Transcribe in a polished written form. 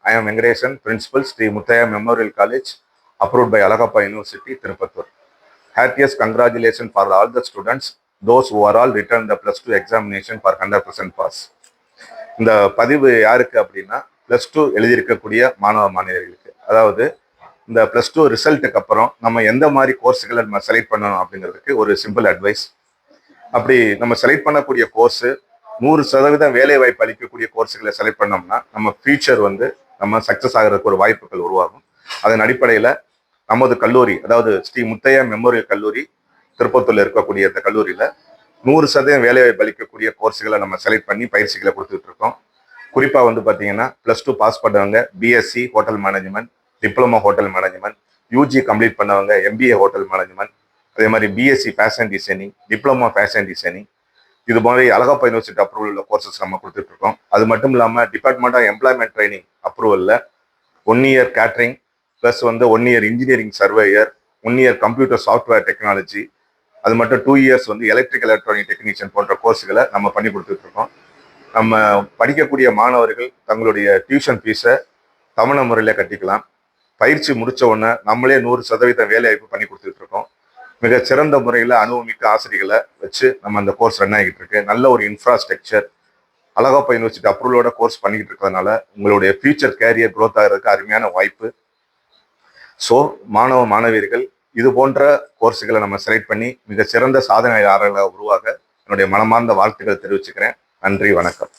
I am Venkatesan, Principal, Sri Muthaya Memorial College, approved by Alagappa University, Tirupattur. Heartiest congratulations for all the students, those who are all returned the plus 2 examination for 100% pass. இந்த பதிவு யாருக்கு அப்படின்னா plus two எழுதியிருக்கக்கூடிய மாணவ மாணவியர்களுக்கு. அதாவது இந்த plus two ரிசல்ட்டுக்கு அப்புறம் நம்ம எந்த மாதிரி கோர்ஸுகளை நம்ம செலக்ட் பண்ணணும் அப்படிங்கிறதுக்கு ஒரு சிம்பிள் அட்வைஸ். அப்படி நம்ம செலக்ட் பண்ணக்கூடிய கோர்ஸு 100% வேலை வாய்ப்பு அளிக்கக்கூடிய கோர்ஸுகளை செலக்ட் பண்ணோம்னா நம்ம ஃபியூச்சர் நம்ம சக்ஸஸ் ஆகிறதுக்கு ஒரு வாய்ப்புகள் உருவாகும். அதன் அடிப்படையில் நமது கல்லூரி, அதாவது ஸ்ரீ முத்தையா மெமோரியல் கல்லூரி திருப்பத்தூர்ல இருக்கக்கூடிய இந்த கல்லூரியில் 100% வேலை வாய்ப்பு அளிக்கக்கூடிய கோர்ஸுகளை நம்ம செலக்ட் பண்ணி பயிற்சிகளை கொடுத்துட்டு இருக்கோம். குறிப்பாக பார்த்தீங்கன்னா ப்ளஸ் டூ பாஸ் பண்ணவங்க BSc hotel management, diploma hotel management, UG complete பண்ணவங்க எம்பிஏ ஹோட்டல் மேனேஜ்மெண்ட், அதே மாதிரி BSc fashion designing, diploma fashion designing, இது மாதிரி அழகப்பா யூனிவர்சிட்டி அப்ரூவல் உள்ள கோர்சஸ் நம்ம கொடுத்துட்டு இருக்கோம். அது மட்டும் இல்லாமல் டிபார்ட்மெண்ட் ஆஃப் எம்ப்ளாய்மெண்ட் ட்ரைனிங் அப்ரூவலில் 1 year catering plus 1 year engineering surveyor, 1 year computer software technology, அது மட்டும் 2 இயர்ஸ் எலக்ட்ரிக்கல் எலக்ட்ரானிக் டெக்னீஷியன் போன்ற கோர்ஸுகளை நம்ம பண்ணி கொடுத்துட்டு இருக்கோம். நம்ம படிக்கக்கூடிய மாணவர்கள் தங்களுடைய டியூஷன் ஃபீஸை தவணை முறையில் கட்டிக்கலாம். பயிற்சி முடித்த உடனே நம்மளே 100% வேலை வாய்ப்பு பண்ணி கொடுத்துட்டு இருக்கோம். மிக சிறந்த முறையில் அனுபவமிக்க ஆசிரியர்களை வச்சு நம்ம அந்த கோர்ஸ் ரன் ஆகிட்டு இருக்கு. நல்ல ஒரு இன்ஃப்ராஸ்ட்ரக்சர், அழகப்பா யூனிவர்சிட்டி அப்ரூவலோட கோர்ஸ் பண்ணிக்கிட்டு இருக்கிறதுனால உங்களுடைய ஃபியூச்சர் கேரியர் க்ரோத் ஆகிறதுக்கு அருமையான வாய்ப்பு. ஸோ மாணவ மாணவியர்கள் இது போன்ற கோர்ஸுகளை நம்ம செலக்ட் பண்ணி மிக சிறந்த சாதனையாளர்களை உருவாக என்னுடைய மனமார்ந்த வாழ்த்துக்களை தெரிவிச்சுக்கிறேன். நன்றி, வணக்கம்.